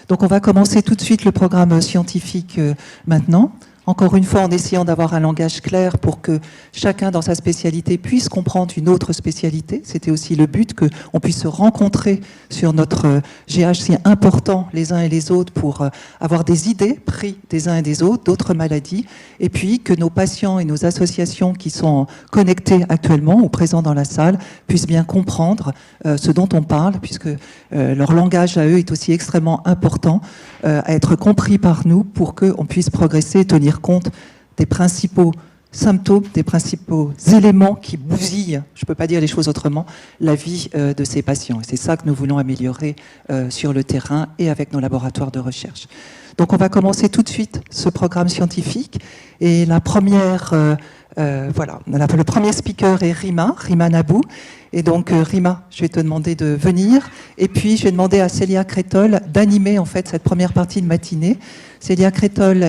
Donc on va commencer tout de suite le programme scientifique maintenant. Encore une fois, en essayant d'avoir un langage clair pour que chacun dans sa spécialité puisse comprendre une autre spécialité. C'était aussi le but, qu'on puisse se rencontrer sur notre GH si important les uns et les autres pour avoir des idées prises des uns et des autres, d'autres maladies, et puis que nos patients et nos associations qui sont connectés actuellement ou présents dans la salle puissent bien comprendre ce dont on parle, puisque leur langage à eux est aussi extrêmement important à être compris par nous pour qu'on puisse progresser et tenir compte des principaux symptômes, des principaux éléments qui bousillent, je ne peux pas dire les choses autrement, la vie de ces patients. Et c'est ça que nous voulons améliorer sur le terrain et avec nos laboratoires de recherche. Donc on va commencer tout de suite ce programme scientifique. Et la première, le premier speaker est Rima Nabou. Et donc Rima, je vais te demander de venir. Et puis je vais demander à Célia Crétol d'animer en fait cette première partie de matinée. Célia Crétol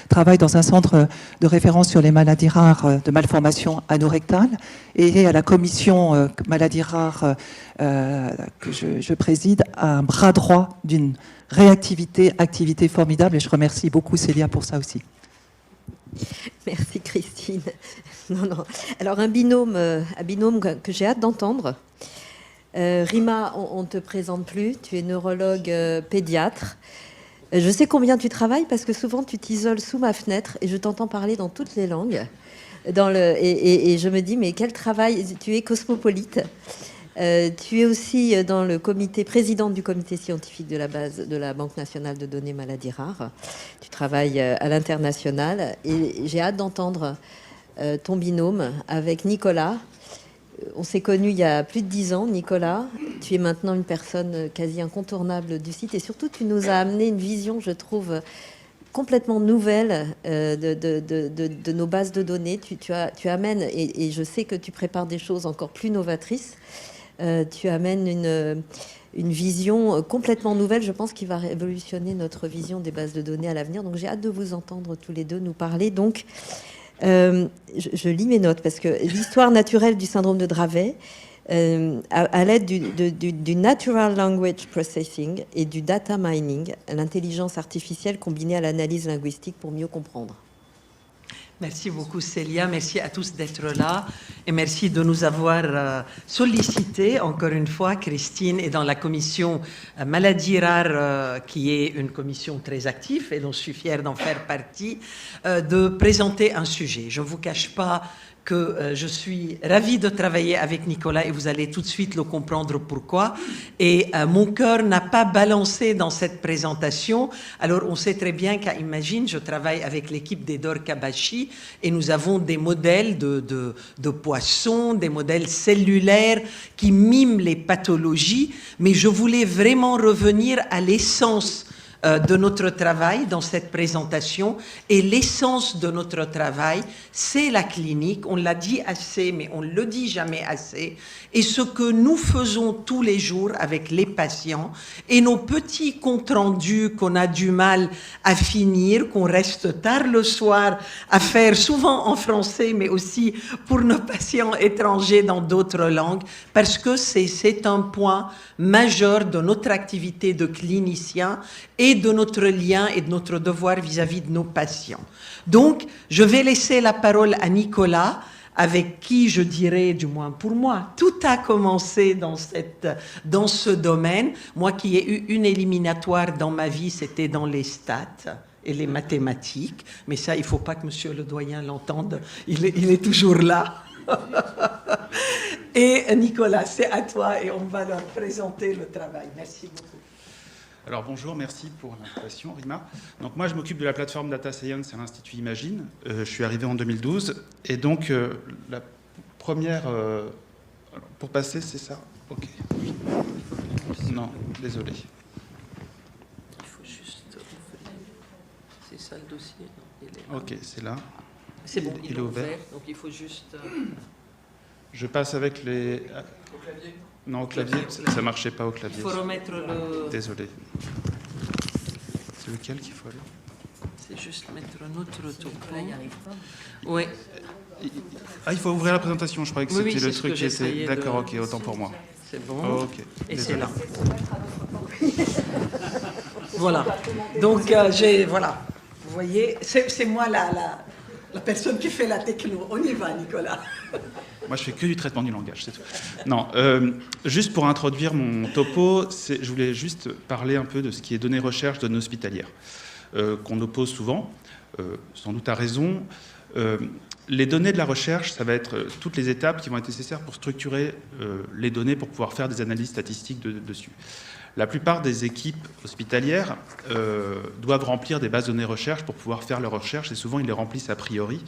travaille dans un centre de référence sur les maladies rares de malformations anorectales et à la commission maladies rares que je préside, un bras droit d'une activité formidable. Et je remercie beaucoup Célia pour ça aussi. Merci Christine. Non. Alors un binôme que j'ai hâte d'entendre. Rima, on ne te présente plus. Tu es neurologue pédiatre. Je sais combien tu travailles parce que souvent tu t'isoles sous ma fenêtre et je t'entends parler dans toutes les langues. Et je me dis, mais quel travail, tu es cosmopolite. Tu es aussi dans le présidente du comité scientifique de la base de la Banque nationale de données maladies rares. Tu travailles à l'international et j'ai hâte d'entendre ton binôme avec Nicolas. On s'est connus il y a plus de 10 ans, Nicolas. Tu es maintenant une personne quasi incontournable du site et surtout tu nous as amené une vision, je trouve, complètement nouvelle de nos bases de données. Tu amènes, et je sais que tu prépares des choses encore plus novatrices, tu amènes une vision complètement nouvelle, je pense, qui va révolutionner notre vision des bases de données à l'avenir. Donc j'ai hâte de vous entendre tous les deux nous parler. Donc je lis mes notes parce que l'histoire naturelle du syndrome de Dravet, à l'aide du Natural Language Processing et du Data Mining, l'intelligence artificielle combinée à l'analyse linguistique pour mieux comprendre. Merci beaucoup Célia, merci à tous d'être là et merci de nous avoir sollicité encore une fois, Christine, et dans la commission maladies rares, qui est une commission très active et dont je suis fière d'en faire partie, de présenter un sujet. Je ne vous cache pas que je suis ravie de travailler avec Nicolas et vous allez tout de suite le comprendre pourquoi. Et mon cœur n'a pas balancé dans cette présentation. Alors on sait très bien qu'à Imagine, je travaille avec l'équipe d'Edor Kabashi et nous avons des modèles de poissons, des modèles cellulaires qui miment les pathologies, mais je voulais vraiment revenir à l'essence de notre travail dans cette présentation. Et l'essence de notre travail, c'est la clinique. On l'a dit assez, mais on ne le dit jamais assez. Et ce que nous faisons tous les jours avec les patients et nos petits comptes rendus qu'on a du mal à finir, qu'on reste tard le soir à faire, souvent en français, mais aussi pour nos patients étrangers dans d'autres langues, parce que c'est un point majeur de notre activité de clinicien et de notre lien et de notre devoir vis-à-vis de nos patients. Donc, je vais laisser la parole à Nicolas, avec qui, je dirais, du moins pour moi, tout a commencé dans ce domaine. Moi qui ai eu une éliminatoire dans ma vie, c'était dans les stats et les mathématiques. Mais ça, il ne faut pas que monsieur le doyen l'entende. Il est toujours là. Et Nicolas, c'est à toi et on va leur présenter le travail. Merci beaucoup. Alors bonjour, merci pour l'invitation, Rima. Donc moi, je m'occupe de la plateforme Data Science à l'Institut Imagine. Je suis arrivé en 2012. Et donc, la première... pour passer, c'est ça? Ok. Non, désolé. Il faut juste ouvrir. C'est ça le dossier? Non, il est là. Ok, c'est là. C'est bon, il est ouvert. Donc il faut juste... Je passe avec les... Au clavier? Non, au clavier, ça ne marchait pas au clavier. Il faut remettre le... Désolé. C'est lequel qu'il faut aller? C'est juste mettre notre token. Là, il n'y arrive pas. Oui. Ah, il faut ouvrir la présentation. Je croyais que c'était le truc qui était... D'accord, ok, autant pour moi. C'est bon. Oh, ok. Et c'est là. Voilà. Donc, voilà. Vous voyez, c'est moi la personne qui fait la techno. On y va, Nicolas. Moi, je fais que du traitement du langage, c'est tout. Non, juste pour introduire mon topo, je voulais juste parler un peu de ce qui est données recherche, données hospitalières, qu'on oppose souvent, sans doute à raison. Les données de la recherche, ça va être toutes les étapes qui vont être nécessaires pour structurer les données, pour pouvoir faire des analyses statistiques dessus. La plupart des équipes hospitalières doivent remplir des bases de données recherche pour pouvoir faire leurs recherches, et souvent ils les remplissent a priori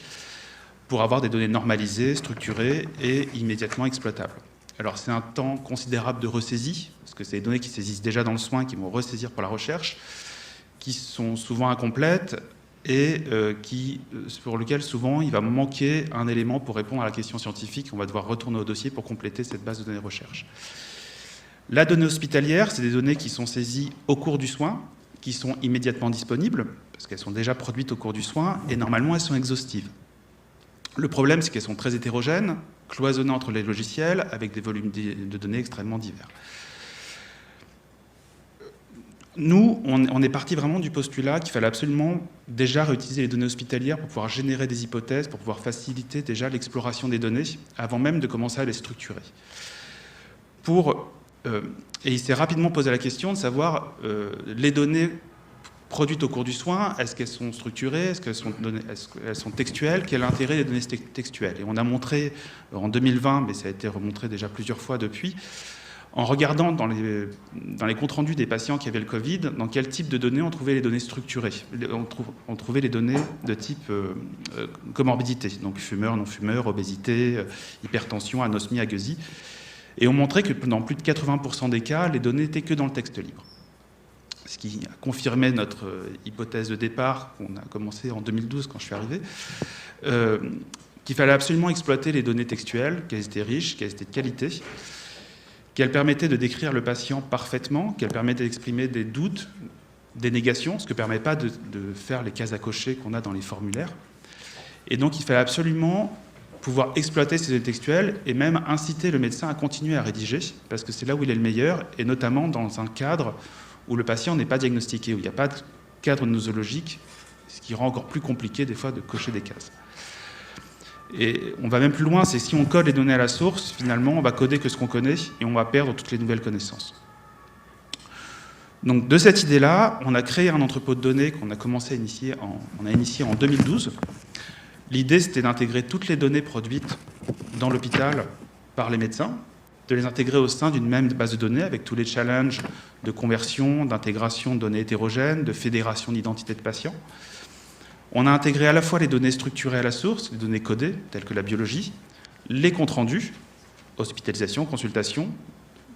pour avoir des données normalisées, structurées et immédiatement exploitables. Alors c'est un temps considérable de ressaisie, parce que c'est des données qui saisissent déjà dans le soin, qui vont ressaisir pour la recherche, qui sont souvent incomplètes et pour lequel souvent il va manquer un élément pour répondre à la question scientifique. On va devoir retourner au dossier pour compléter cette base de données recherche. La donnée hospitalière, c'est des données qui sont saisies au cours du soin, qui sont immédiatement disponibles, parce qu'elles sont déjà produites au cours du soin, et normalement elles sont exhaustives. Le problème, c'est qu'elles sont très hétérogènes, cloisonnées entre les logiciels, avec des volumes de données extrêmement divers. Nous, on est parti vraiment du postulat qu'il fallait absolument déjà réutiliser les données hospitalières pour pouvoir générer des hypothèses, pour pouvoir faciliter déjà l'exploration des données, avant même de commencer à les structurer. Et il s'est rapidement posé la question de savoir les données produites au cours du soin, est-ce qu'elles sont structurées, est-ce qu'elles sont textuelles, quel est l'intérêt des données textuelles. Et on a montré en 2020, mais ça a été remontré déjà plusieurs fois depuis, en regardant dans les comptes rendus des patients qui avaient le Covid, dans quel type de données on trouvait les données structurées. On trouvait les données de type comorbidité, donc fumeur, non-fumeur, obésité, hypertension, anosmie, agueusie. Et on montrait que dans plus de 80% des cas, les données n'étaient que dans le texte libre. Ce qui a confirmé notre hypothèse de départ, qu'on a commencé en 2012 quand je suis arrivé, qu'il fallait absolument exploiter les données textuelles, qu'elles étaient riches, qu'elles étaient de qualité, qu'elles permettaient de décrire le patient parfaitement, qu'elles permettaient d'exprimer des doutes, des négations, ce que ne permet pas de faire les cases à cocher qu'on a dans les formulaires. Et donc il fallait absolument pouvoir exploiter ces données textuelles et même inciter le médecin à continuer à rédiger, parce que c'est là où il est le meilleur, et notamment dans un cadre où le patient n'est pas diagnostiqué, où il n'y a pas de cadre nosologique, ce qui rend encore plus compliqué des fois de cocher des cases. Et on va même plus loin, c'est si on code les données à la source, finalement on va coder que ce qu'on connaît et on va perdre toutes les nouvelles connaissances. Donc de cette idée-là, on a créé un entrepôt de données qu'on a commencé à initier en 2012. L'idée, c'était d'intégrer toutes les données produites dans l'hôpital par les médecins, de les intégrer au sein d'une même base de données avec tous les challenges de conversion, d'intégration de données hétérogènes, de fédération d'identité de patients. On a intégré à la fois les données structurées à la source, les données codées, telles que la biologie, les comptes rendus, hospitalisation, consultation,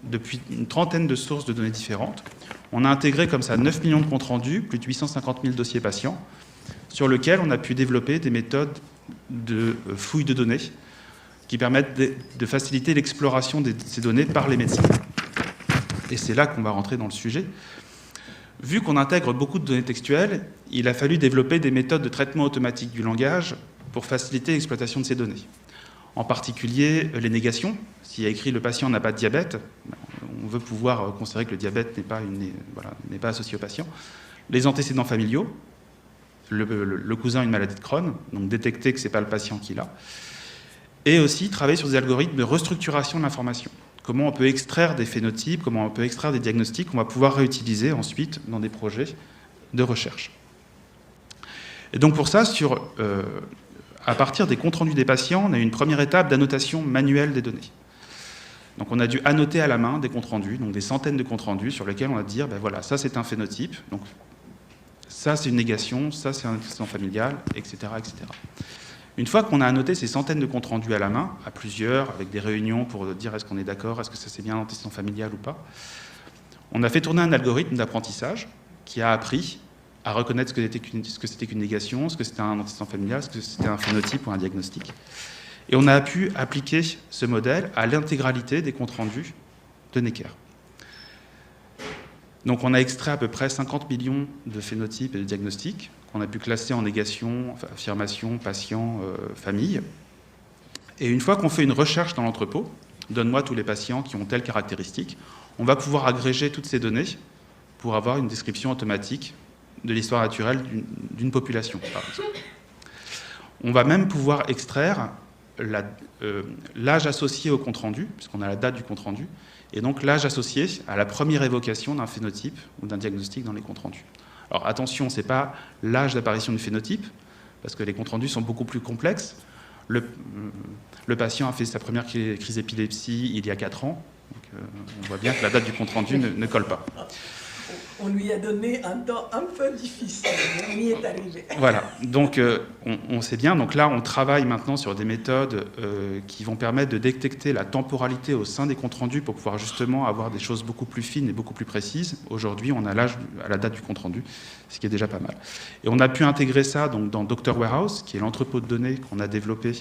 depuis une trentaine de sources de données différentes. On a intégré comme ça 9 millions de comptes rendus, plus de 850 000 dossiers patients, sur lesquels on a pu développer des méthodes de fouille de données qui permettent de faciliter l'exploration de ces données par les médecins. Et c'est là qu'on va rentrer dans le sujet. Vu qu'on intègre beaucoup de données textuelles, il a fallu développer des méthodes de traitement automatique du langage pour faciliter l'exploitation de ces données. En particulier, les négations. S'il y a écrit « le patient n'a pas de diabète », on veut pouvoir considérer que le diabète n'est pas associé au patient. Les antécédents familiaux, le cousin a une maladie de Crohn, donc détecter que ce n'est pas le patient qui l'a. Et aussi travailler sur des algorithmes de restructuration de l'information. Comment on peut extraire des phénotypes, comment on peut extraire des diagnostics qu'on va pouvoir réutiliser ensuite dans des projets de recherche. Et donc pour ça, à partir des comptes rendus des patients, on a eu une première étape d'annotation manuelle des données. Donc on a dû annoter à la main des comptes rendus, donc des centaines de comptes rendus sur lesquels on va dire, ben voilà, ça c'est un phénotype, donc ça c'est une négation, ça c'est un antécédent familial, etc., etc. Une fois qu'on a annoté ces centaines de comptes rendus à la main, à plusieurs, avec des réunions pour dire est-ce qu'on est d'accord, est-ce que ça c'est bien un antécédent familial ou pas, on a fait tourner un algorithme d'apprentissage qui a appris à reconnaître ce que c'était qu'une négation, ce que c'était un antécédent familial, ce que c'était un phénotype ou un diagnostic. Et on a pu appliquer ce modèle à l'intégralité des comptes rendus de Necker. Donc on a extrait à peu près 50 millions de phénotypes et de diagnostics qu'on a pu classer en négation, affirmation, patient, famille. Et une fois qu'on fait une recherche dans l'entrepôt, donne-moi tous les patients qui ont telle caractéristique, on va pouvoir agréger toutes ces données pour avoir une description automatique de l'histoire naturelle d'une population, par exemple. On va même pouvoir extraire l'âge associé au compte-rendu, puisqu'on a la date du compte-rendu, et donc l'âge associé à la première évocation d'un phénotype ou d'un diagnostic dans les comptes-rendus. Alors attention, ce n'est pas l'âge d'apparition du phénotype, parce que les comptes-rendus sont beaucoup plus complexes. Le patient a fait sa première crise d'épilepsie il y a 4 ans, donc on voit bien que la date du compte-rendu ne colle pas. On lui a donné un temps un peu difficile, mais on y est arrivé. Voilà, donc on sait bien, donc là on travaille maintenant sur des méthodes qui vont permettre de détecter la temporalité au sein des comptes rendus pour pouvoir justement avoir des choses beaucoup plus fines et beaucoup plus précises. Aujourd'hui on a l'âge à la date du compte rendu, ce qui est déjà pas mal. Et on a pu intégrer ça donc, dans Dr Warehouse, qui est l'entrepôt de données qu'on a développé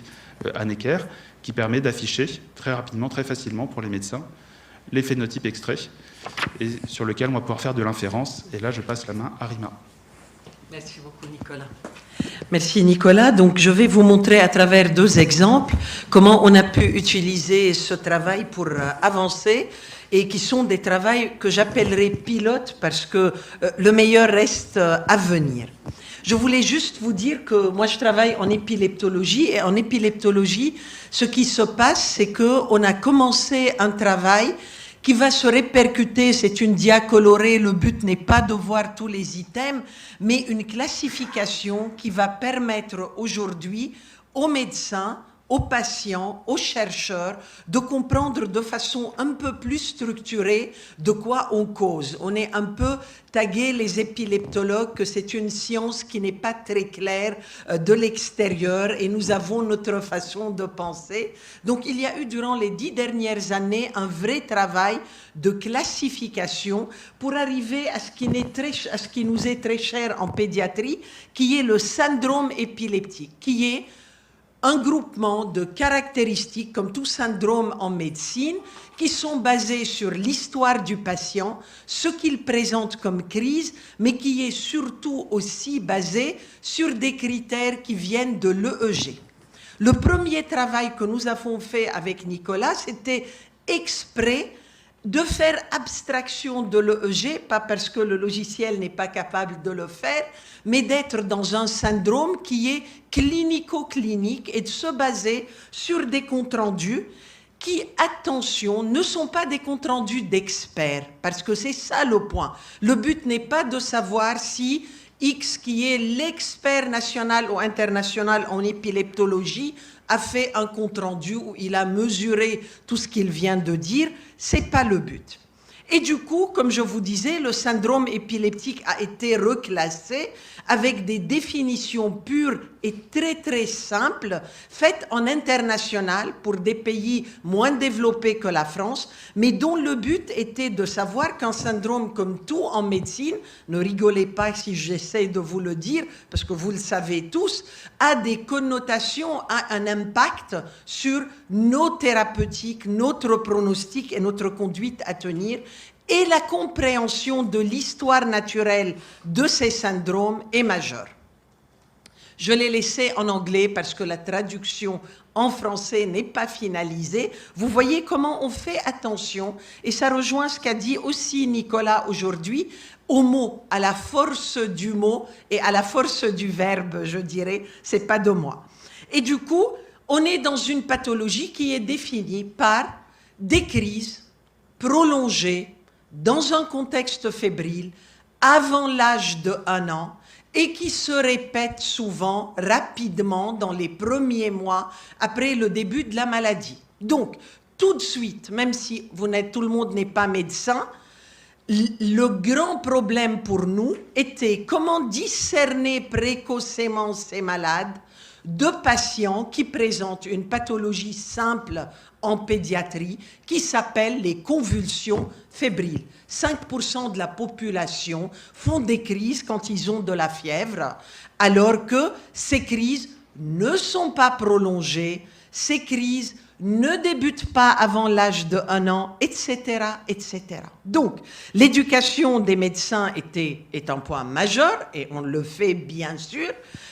à Necker, qui permet d'afficher très rapidement, très facilement pour les médecins, les phénotypes extraits, et sur lequel on va pouvoir faire de l'inférence. Et là, je passe la main à Rima. Merci beaucoup, Nicolas. Merci, Nicolas. Donc, je vais vous montrer à travers 2 exemples comment on a pu utiliser ce travail pour avancer et qui sont des travaux que j'appellerai pilotes parce que le meilleur reste à venir. Je voulais juste vous dire que moi, je travaille en épileptologie et en épileptologie, ce qui se passe, c'est qu'on a commencé un travail qui va se répercuter, c'est une dia colorée, le but n'est pas de voir tous les items, mais une classification qui va permettre aujourd'hui aux médecins, aux patients, aux chercheurs, de comprendre de façon un peu plus structurée de quoi on cause. On est un peu tagué, les épileptologues, que c'est une science qui n'est pas très claire de l'extérieur et nous avons notre façon de penser. Donc il y a eu durant les 10 dernières années un vrai travail de classification pour arriver à ce qui nous est très cher en pédiatrie, qui est le syndrome épileptique, qui est un groupement de caractéristiques, comme tout syndrome en médecine, qui sont basées sur l'histoire du patient, ce qu'il présente comme crise, mais qui est surtout aussi basé sur des critères qui viennent de l'EEG. Le premier travail que nous avons fait avec Nicolas, c'était exprès de faire abstraction de l'EEG, pas parce que le logiciel n'est pas capable de le faire, mais d'être dans un syndrome qui est clinico-clinique et de se baser sur des comptes rendus qui, attention, ne sont pas des comptes rendus d'experts, parce que c'est ça le point. Le but n'est pas de savoir si X, qui est l'expert national ou international en épileptologie, a fait un compte-rendu où il a mesuré tout ce qu'il vient de dire. C'est pas le but. Et du coup, comme je vous disais, le syndrome épileptique a été reclassé avec des définitions pures et très très simples, faites en international pour des pays moins développés que la France, mais dont le but était de savoir qu'un syndrome, comme tout en médecine, ne rigolez pas si j'essaie de vous le dire, parce que vous le savez tous, a des connotations, a un impact sur nos thérapeutiques, notre pronostic et notre conduite à tenir. Et la compréhension de l'histoire naturelle de ces syndromes est majeure. Je l'ai laissé en anglais parce que la traduction en français n'est pas finalisée. Vous voyez comment on fait attention, et ça rejoint ce qu'a dit aussi Nicolas aujourd'hui, au mot, à la force du mot et à la force du verbe, je dirais, c'est pas de moi. Et du coup, on est dans une pathologie qui est définie par des crises prolongées, dans un contexte fébrile, avant l'âge de 1 an, et qui se répète souvent, rapidement, dans les premiers mois après le début de la maladie. Donc, tout de suite, même si tout le monde n'est pas médecin, le grand problème pour nous était comment discerner précocement ces malades de patients qui présentent une pathologie simple en pédiatrie qui s'appelle les convulsions fébriles. 5% de la population font des crises quand ils ont de la fièvre, alors que ces crises ne sont pas prolongées, ces crises ne débutent pas avant l'âge de 1 an, etc., etc. Donc, l'éducation des médecins est un point majeur, et on le fait bien sûr,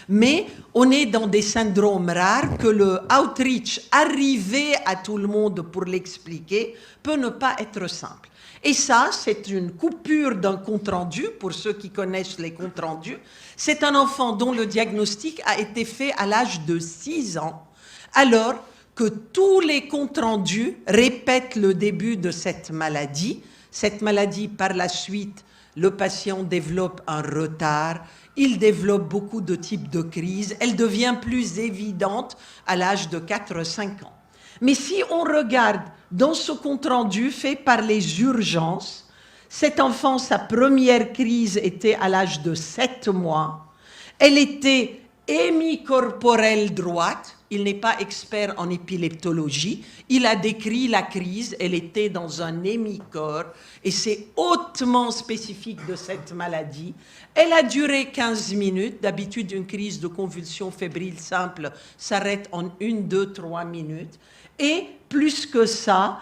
mais on est dans des syndromes rares que le outreach, arriver à tout le monde pour l'expliquer, peut ne pas être simple. Et ça, c'est une coupure d'un compte-rendu, pour ceux qui connaissent les comptes-rendus. C'est un enfant dont le diagnostic a été fait à l'âge de 6 ans, alors que tous les comptes-rendus répètent le début de cette maladie. Cette maladie, par la suite, le patient développe un retard, il développe beaucoup de types de crises, elle devient plus évidente à l'âge de 4-5 ans. Mais si on regarde dans ce compte-rendu fait par les urgences, cet enfant, sa première crise était à l'âge de 7 mois. Elle était hémicorporelle droite. Il n'est pas expert en épileptologie. Il a décrit la crise. Elle était dans un hémicorps et c'est hautement spécifique de cette maladie. Elle a duré 15 minutes. D'habitude, une crise de convulsion fébrile simple s'arrête en 1, 2, 3 minutes. Et plus que ça,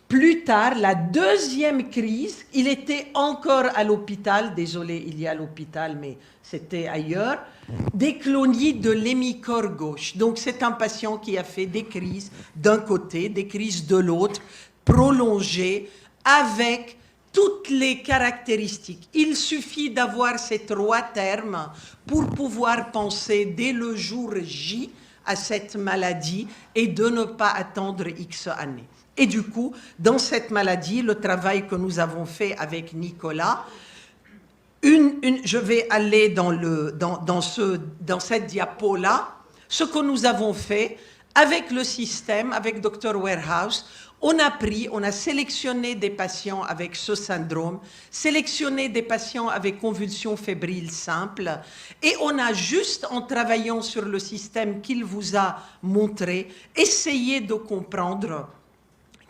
plus tard, la deuxième crise, il était encore à l'hôpital, désolé, il y a l'hôpital, mais c'était ailleurs, des clonies de l'hémicorps gauche. Donc c'est un patient qui a fait des crises d'un côté, des crises de l'autre, prolongées, avec toutes les caractéristiques. Il suffit d'avoir ces 3 termes pour pouvoir penser dès le jour J à cette maladie et de ne pas attendre X années. Et du coup, dans cette maladie, le travail que nous avons fait avec Nicolas, je vais aller dans cette diapo-là, ce que nous avons fait avec le système, avec Dr. Warehouse, on a sélectionné des patients avec ce syndrome, sélectionné des patients avec convulsions fébriles simples, et on a juste, en travaillant sur le système qu'il vous a montré, essayé de comprendre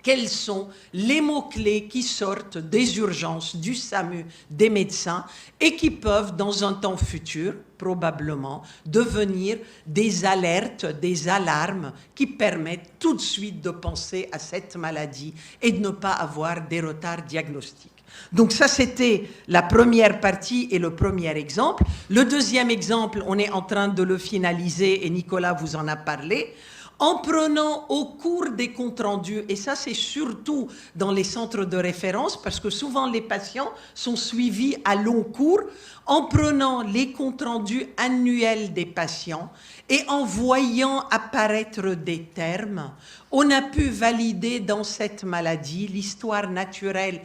quels sont les mots-clés qui sortent des urgences, du SAMU, des médecins, et qui peuvent, dans un temps futur, probablement, devenir des alertes, des alarmes qui permettent tout de suite de penser à cette maladie et de ne pas avoir des retards diagnostiques. Donc ça, c'était la première partie et le premier exemple. Le deuxième exemple, on est en train de le finaliser et Nicolas vous en a parlé. En prenant au cours des comptes rendus, et ça c'est surtout dans les centres de référence, parce que souvent les patients sont suivis à long cours, en prenant les comptes rendus annuels des patients et en voyant apparaître des termes, on a pu valider dans cette maladie l'histoire naturelle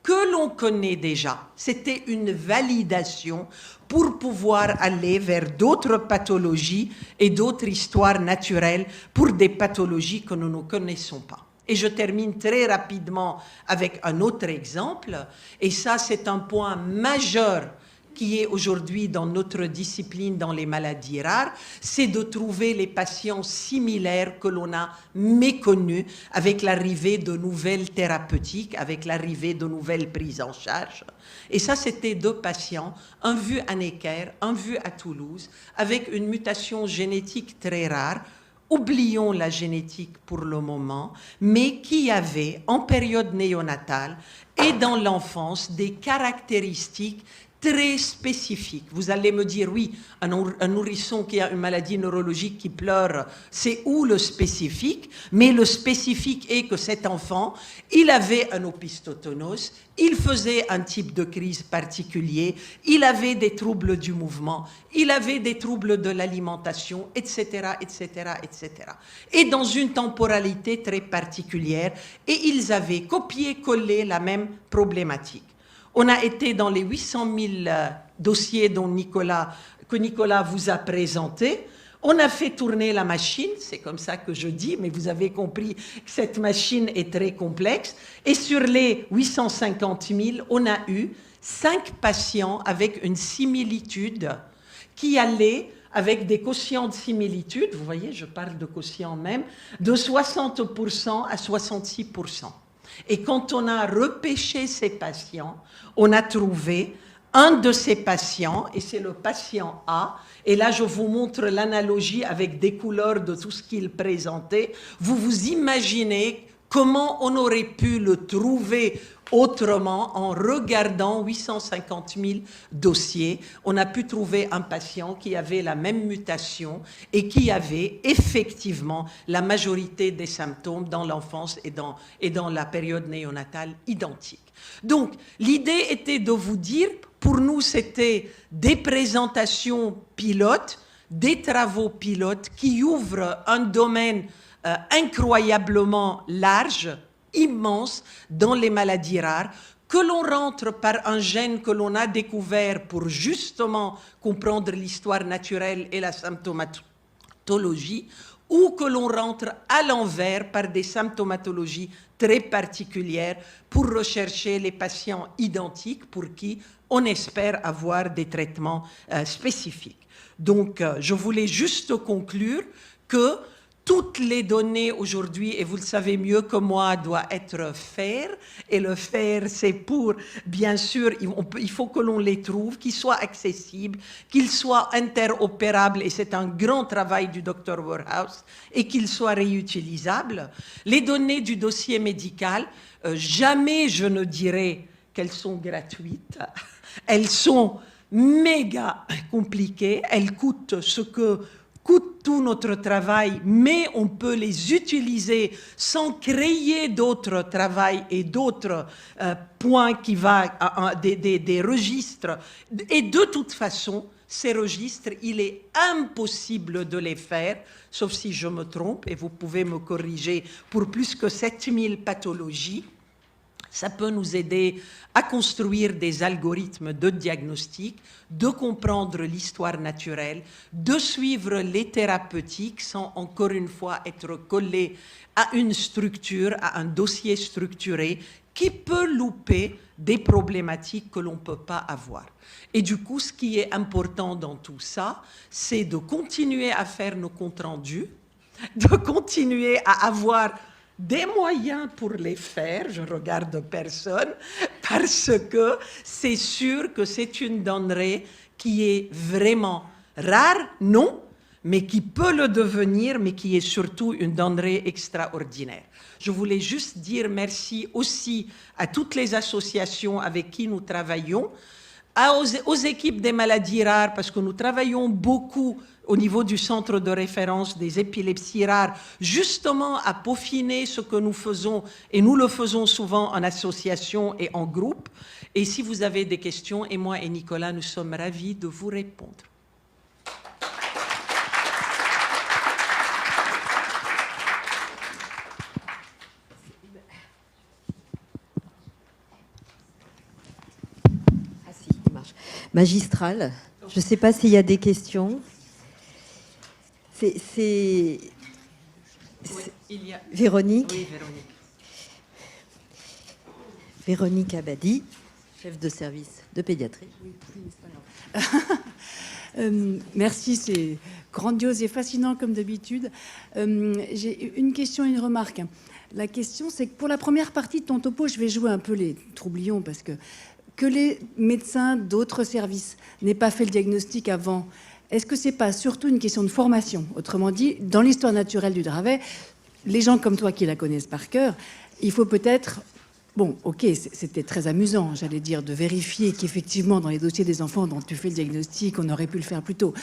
que l'on connaît déjà. C'était une validation pour pouvoir aller vers d'autres pathologies et d'autres histoires naturelles pour des pathologies que nous ne connaissons pas. Et je termine très rapidement avec un autre exemple, et ça c'est un point majeur qui est aujourd'hui dans notre discipline, dans les maladies rares, c'est de trouver les patients similaires que l'on a méconnus avec l'arrivée de nouvelles thérapeutiques, avec l'arrivée de nouvelles prises en charge. Et ça, c'était 2 patients, un vu à Necker, un vu à Toulouse, avec une mutation génétique très rare. Oublions la génétique pour le moment, mais qui avait, en période néonatale et dans l'enfance, des caractéristiques très spécifique. Vous allez me dire, oui, un nourrisson qui a une maladie neurologique qui pleure, c'est où le spécifique? Mais le spécifique est que cet enfant, il avait un opisthotonos, il faisait un type de crise particulier, il avait des troubles du mouvement, il avait des troubles de l'alimentation, etc., etc., etc. Et dans une temporalité très particulière, et ils avaient copié-collé la même problématique. On a été dans les 800 000 dossiers que Nicolas vous a présentés. On a fait tourner la machine, c'est comme ça que je dis, mais vous avez compris que cette machine est très complexe. Et sur les 850 000, on a eu 5 patients avec une similitude qui allaient avec des quotients de similitude, vous voyez, je parle de quotients même, de 60% à 66%. Et quand on a repêché ces patients, on a trouvé un de ces patients, et c'est le patient A, et là je vous montre l'analogie avec des couleurs de tout ce qu'il présentait. Vous vous imaginez comment on aurait pu le trouver autrement en regardant 850 000 dossiers. On a pu trouver un patient qui avait la même mutation et qui avait effectivement la majorité des symptômes dans l'enfance et dans la période néonatale identiques. Donc, l'idée était de vous dire, pour nous, c'était des présentations pilotes, des travaux pilotes qui ouvrent un domaine incroyablement large, immense dans les maladies rares, que l'on rentre par un gène que l'on a découvert pour justement comprendre l'histoire naturelle et la symptomatologie, ou que l'on rentre à l'envers par des symptomatologies très particulières pour rechercher les patients identiques pour qui on espère avoir des traitements spécifiques. Donc, je voulais juste conclure que toutes les données aujourd'hui, et vous le savez mieux que moi, doivent être fair. Et le fair, c'est pour, bien sûr, il faut que l'on les trouve, qu'ils soient accessibles, qu'ils soient interopérables, et c'est un grand travail du Dr Warehouse, et qu'ils soient réutilisables. Les données du dossier médical, jamais je ne dirais qu'elles sont gratuites. Elles sont méga compliquées. Elles coûtent ce que coûte tout notre travail, mais on peut les utiliser sans créer d'autres travail et d'autres points qui vont des registres. Et de toute façon, ces registres, il est impossible de les faire, sauf si je me trompe, et vous pouvez me corriger, pour plus que 7000 pathologies. Ça peut nous aider à construire des algorithmes de diagnostic, de comprendre l'histoire naturelle, de suivre les thérapeutiques sans, encore une fois, être collé à une structure, à un dossier structuré qui peut louper des problématiques que l'on ne peut pas avoir. Et du coup, ce qui est important dans tout ça, c'est de continuer à faire nos comptes rendus, de continuer à avoir des moyens pour les faire, je regarde personne, parce que c'est sûr que c'est une denrée qui est vraiment rare, non, mais qui peut le devenir, mais qui est surtout une denrée extraordinaire. Je voulais juste dire merci aussi à toutes les associations avec qui nous travaillons, aux équipes des maladies rares, parce que nous travaillons beaucoup au niveau du centre de référence des épilepsies rares, justement à peaufiner ce que nous faisons, et nous le faisons souvent en association et en groupe. Et si vous avez des questions, et moi et Nicolas, nous sommes ravis de vous répondre. Ah si, il marche. Magistral, je ne sais pas s'il y a des questions. Oui, il y a... Véronique. Oui, Véronique. Véronique Abadi, chef de service de pédiatrie. Oui, c'est pas grave. Merci, c'est grandiose et fascinant comme d'habitude. J'ai une question et une remarque. La question, c'est que pour la première partie de ton topo, je vais jouer un peu les troublions parce que les médecins d'autres services n'aient pas fait le diagnostic avant. Est-ce que c'est pas surtout une question de formation? Autrement dit, dans l'histoire naturelle du Dravet, les gens comme toi qui la connaissent par cœur, il faut peut-être... Bon, ok, c'était très amusant, j'allais dire, de vérifier qu'effectivement, dans les dossiers des enfants dont tu fais le diagnostic, on aurait pu le faire plus tôt.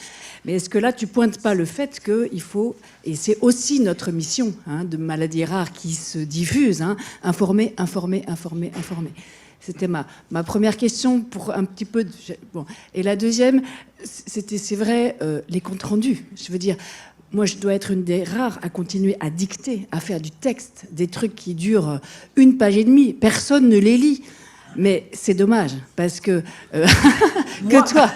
Mais est-ce que là, tu pointes pas le fait qu'il faut, et c'est aussi notre mission de maladies rares qui se diffusent, informer. C'était ma première question pour un petit peu... Bon. Et la deuxième, c'est vrai, les comptes rendus. Je veux dire, moi, je dois être une des rares à continuer à dicter, à faire du texte, des trucs qui durent 1 page et demie. Personne ne les lit. Mais c'est dommage, parce que... que toi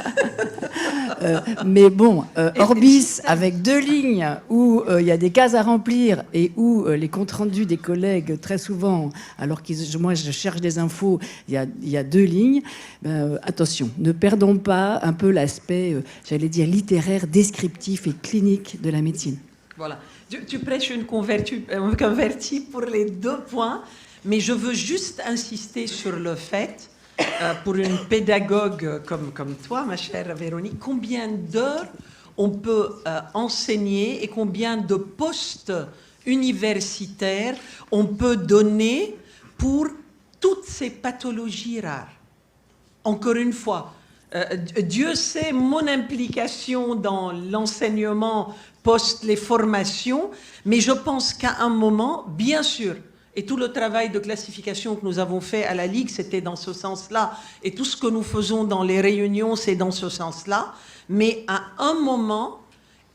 mais bon, Orbis, avec 2 lignes, où il y a des cases à remplir, et où les comptes rendus des collègues, très souvent, alors que moi je cherche des infos, il y a 2 lignes, attention, ne perdons pas un peu l'aspect, j'allais dire, littéraire, descriptif et clinique de la médecine. Voilà. Tu prêches une convertie pour les 2 points. Mais je veux juste insister sur le fait, pour une pédagogue comme toi, ma chère Véronique, combien d'heures on peut enseigner et combien de postes universitaire on peut donner pour toutes ces pathologies rares. Encore une fois, Dieu sait mon implication dans l'enseignement post les formations, mais je pense qu'à un moment, bien sûr, et tout le travail de classification que nous avons fait à la Ligue, c'était dans ce sens-là, et tout ce que nous faisons dans les réunions, c'est dans ce sens-là, mais à un moment,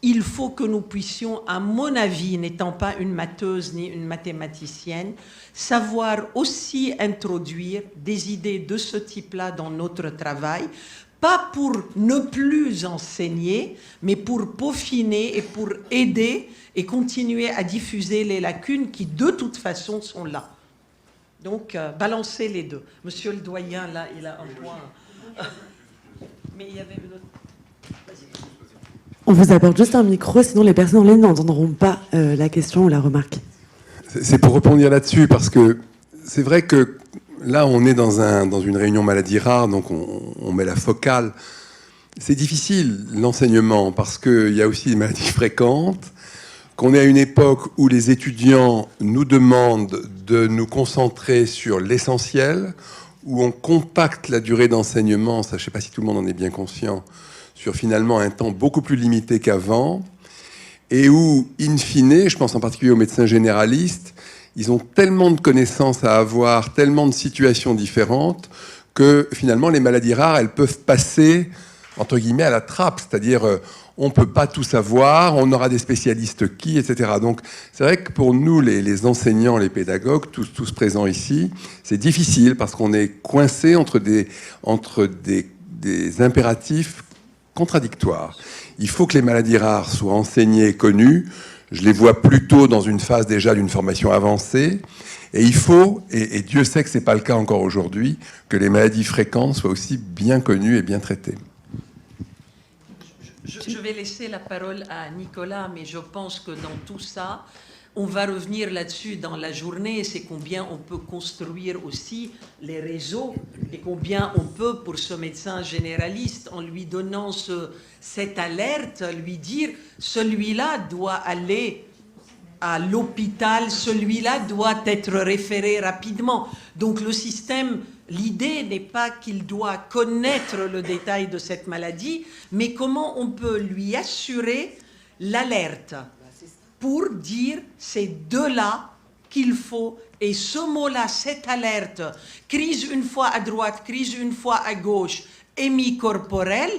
il faut que nous puissions, à mon avis, n'étant pas une matheuse ni une mathématicienne, savoir aussi introduire des idées de ce type-là dans notre travail, pas pour ne plus enseigner, mais pour peaufiner et pour aider et continuer à diffuser les lacunes qui, de toute façon, sont là. Donc, balancer les deux. Monsieur le doyen, là, il a un point. Mais il y avait une autre... On vous apporte juste un micro, sinon les personnes en ligne n'entendront pas la question ou la remarque. C'est pour rebondir là-dessus, parce que c'est vrai que là, on est dans une réunion maladie rare, donc on met la focale. C'est difficile, l'enseignement, parce qu'il y a aussi des maladies fréquentes, qu'on est à une époque où les étudiants nous demandent de nous concentrer sur l'essentiel, où on compacte la durée d'enseignement, ça, je ne sais pas si tout le monde en est bien conscient, sur finalement un temps beaucoup plus limité qu'avant, et où, in fine, je pense en particulier aux médecins généralistes, ils ont tellement de connaissances à avoir, tellement de situations différentes, que finalement les maladies rares, elles peuvent passer, entre guillemets, à la trappe, c'est-à-dire on ne peut pas tout savoir, on aura des spécialistes qui, etc. Donc c'est vrai que pour nous, les enseignants, les pédagogues, tous présents ici, c'est difficile parce qu'on est coincé entre des impératifs contradictoires. Il faut que les maladies rares soient enseignées et connues. Je les vois plutôt dans une phase déjà d'une formation avancée. Et il faut, et Dieu sait que ce n'est pas le cas encore aujourd'hui, que les maladies fréquentes soient aussi bien connues et bien traitées. Je vais laisser la parole à Nicolas, mais je pense que dans tout ça, on va revenir là-dessus dans la journée, c'est combien on peut construire aussi les réseaux et combien on peut, pour ce médecin généraliste, en lui donnant cette alerte, lui dire celui-là doit aller à l'hôpital, celui-là doit être référé rapidement. Donc le système, l'idée n'est pas qu'il doit connaître le détail de cette maladie, mais comment on peut lui assurer l'alerte pour dire c'est de là qu'il faut, et ce mot-là, cette alerte, crise une fois à droite, crise une fois à gauche, hémicorporel,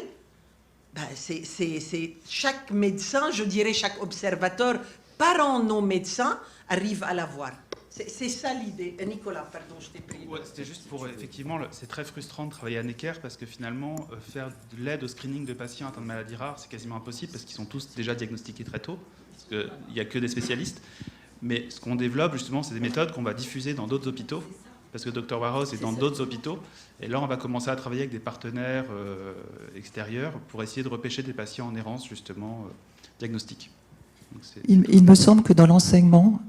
ben c'est chaque médecin, je dirais chaque observateur, parents non médecins, arrive à l'avoir. C'est ça l'idée. Nicolas, pardon, je t'ai pris. Ouais, c'était juste pour, effectivement, c'est très frustrant de travailler à Necker parce que finalement, faire de l'aide au screening de patients atteints de maladies rares, c'est quasiment impossible parce qu'ils sont tous déjà diagnostiqués très tôt, parce qu'il n'y a que des spécialistes. Mais ce qu'on développe, justement, c'est des méthodes qu'on va diffuser dans d'autres hôpitaux, parce que Dr Warros est dans d'autres hôpitaux. Et là, on va commencer à travailler avec des partenaires extérieurs pour essayer de repêcher des patients en errance, justement, diagnostiques. Donc, il me semble que dans l'enseignement,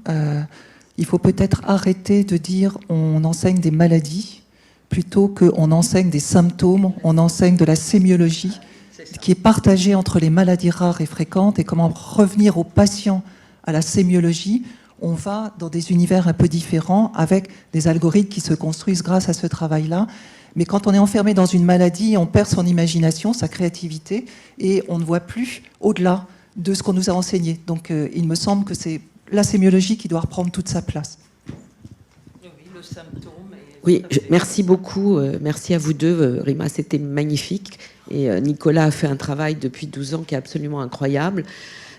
il faut peut-être arrêter de dire on enseigne des maladies plutôt qu'on enseigne des symptômes, on enseigne de la sémiologie qui est partagée entre les maladies rares et fréquentes, et comment revenir aux patients à la sémiologie. On va dans des univers un peu différents avec des algorithmes qui se construisent grâce à ce travail-là. Mais quand on est enfermé dans une maladie, on perd son imagination, sa créativité, et on ne voit plus au-delà de ce qu'on nous a enseigné. Donc il me semble que c'est la sémiologie qui doit reprendre toute sa place. Oui, le symptôme. Oui, merci beaucoup. Merci à vous deux. Rima, c'était magnifique. Et Nicolas a fait un travail depuis 12 ans qui est absolument incroyable.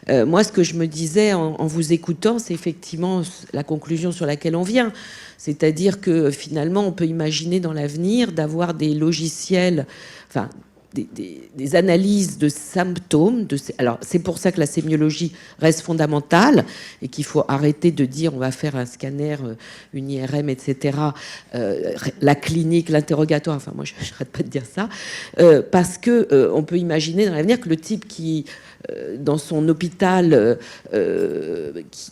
Moi, ce que je me disais en vous écoutant, c'est effectivement la conclusion sur laquelle on vient. C'est-à-dire que finalement, on peut imaginer dans l'avenir d'avoir des logiciels, enfin, des analyses de symptômes. Alors, c'est pour ça que la sémiologie reste fondamentale et qu'il faut arrêter de dire on va faire un scanner, une IRM, etc. La clinique, l'interrogatoire, enfin, moi, je n'arrête pas de dire ça. Parce qu'on peut imaginer dans l'avenir que le type qui dans son hôpital,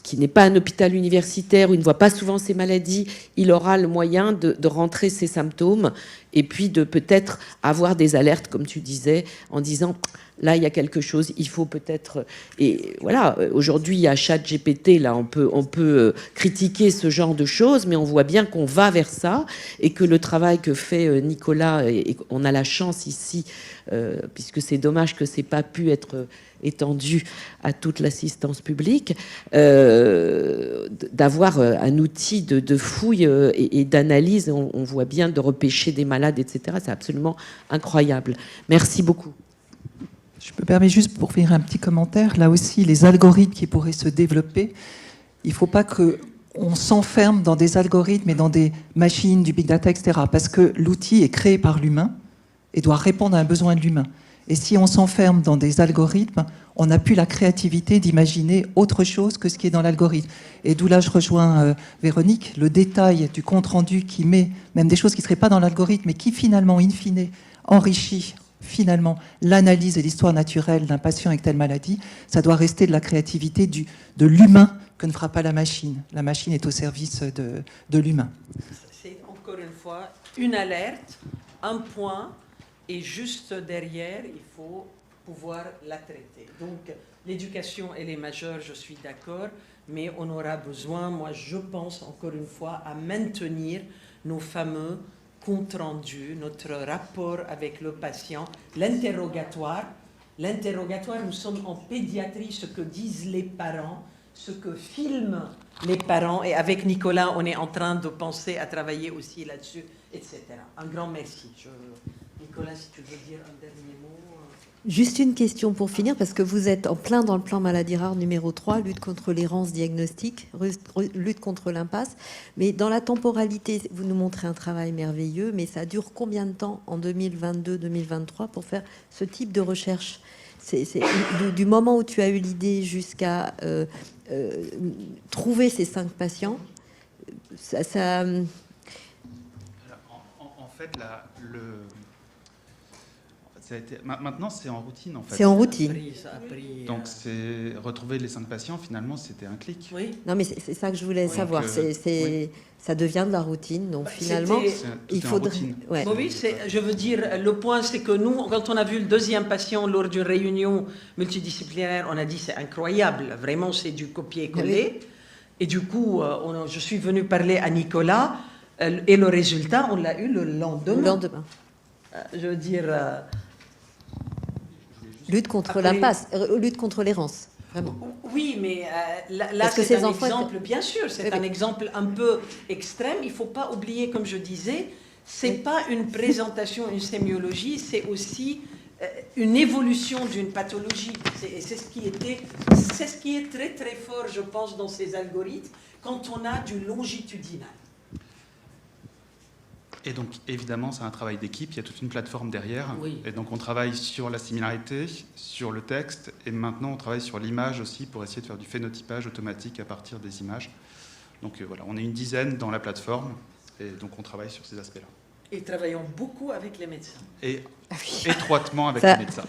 qui n'est pas un hôpital universitaire, où il ne voit pas souvent ses maladies, il aura le moyen de rentrer ses symptômes et puis de peut-être avoir des alertes, comme tu disais, en disant là il y a quelque chose, il faut peut-être. Et voilà, aujourd'hui il y a ChatGPT, là on peut critiquer ce genre de choses, mais on voit bien qu'on va vers ça et que le travail que fait Nicolas, et on a la chance ici, puisque c'est dommage que c'est pas pu être étendu à toute l'assistance publique, d'avoir un outil de fouille et d'analyse, on voit bien, de repêcher des malades, etc. C'est absolument incroyable. Merci beaucoup. Je me permets juste pour faire un petit commentaire. Là aussi, les algorithmes qui pourraient se développer, il ne faut pas qu'on s'enferme dans des algorithmes et dans des machines, du big data, etc. Parce que l'outil est créé par l'humain et doit répondre à un besoin de l'humain. Et si on s'enferme dans des algorithmes, on n'a plus la créativité d'imaginer autre chose que ce qui est dans l'algorithme. Et d'où là, je rejoins Véronique, le détail du compte-rendu qui met même des choses qui ne seraient pas dans l'algorithme, mais qui finalement, in fine, enrichit finalement l'analyse et l'histoire naturelle d'un patient avec telle maladie. Ça doit rester de la créativité de l'humain que ne fera pas la machine. La machine est au service de l'humain. C'est encore une fois une alerte, un point, et juste derrière, il faut pouvoir la traiter. Donc, l'éducation, elle est majeure, je suis d'accord, mais on aura besoin, moi je pense encore une fois, à maintenir nos fameux comptes rendus, notre rapport avec le patient, l'interrogatoire. L'interrogatoire, nous sommes en pédiatrie, ce que disent les parents, ce que filment les parents, et avec Nicolas, on est en train de penser à travailler aussi là-dessus, etc. Un grand merci. Nicolas, si tu veux dire un dernier mot. Juste une question pour finir, parce que vous êtes en plein dans le plan maladie rare numéro 3, lutte contre l'errance diagnostique, lutte contre l'impasse. Mais dans la temporalité, vous nous montrez un travail merveilleux, mais ça dure combien de temps en 2022-2023 pour faire ce type de recherche? C'est du moment où tu as eu l'idée jusqu'à trouver ces 5 patients, ça... En fait, maintenant, c'est en routine. En fait. C'est en routine. Donc, c'est retrouver les 5 patients, finalement, c'était un clic. Oui. Non, mais c'est ça que je voulais savoir. Oui. Ça devient de la routine. Donc, finalement, il faudrait... Ouais. Oui, je veux dire, le point, c'est que nous, quand on a vu le deuxième patient lors d'une réunion multidisciplinaire, on a dit c'est incroyable. Vraiment, c'est du copier-coller. Oui. Et du coup, je suis venue parler à Nicolas, et le résultat, on l'a eu le lendemain. Le lendemain. Je veux dire... lutte contre l'impasse, lutte contre l'errance, vraiment. Oui, mais là c'est un exemple, bien sûr, c'est un exemple un peu extrême. Il ne faut pas oublier, comme je disais, ce n'est pas une présentation, une sémiologie, c'est aussi une évolution d'une pathologie. C'est ce qui est très très fort, je pense, dans ces algorithmes, quand on a du longitudinal. Et donc, évidemment, c'est un travail d'équipe, il y a toute une plateforme derrière. Oui. Et donc, on travaille sur la similarité, sur le texte, et maintenant, on travaille sur l'image aussi pour essayer de faire du phénotypage automatique à partir des images. Donc, voilà, on est une dizaine dans la plateforme, et donc on travaille sur ces aspects-là. Et travaillons beaucoup avec les médecins. Et étroitement avec les médecins.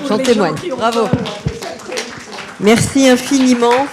J'en témoigne. Bravo. Merci infiniment.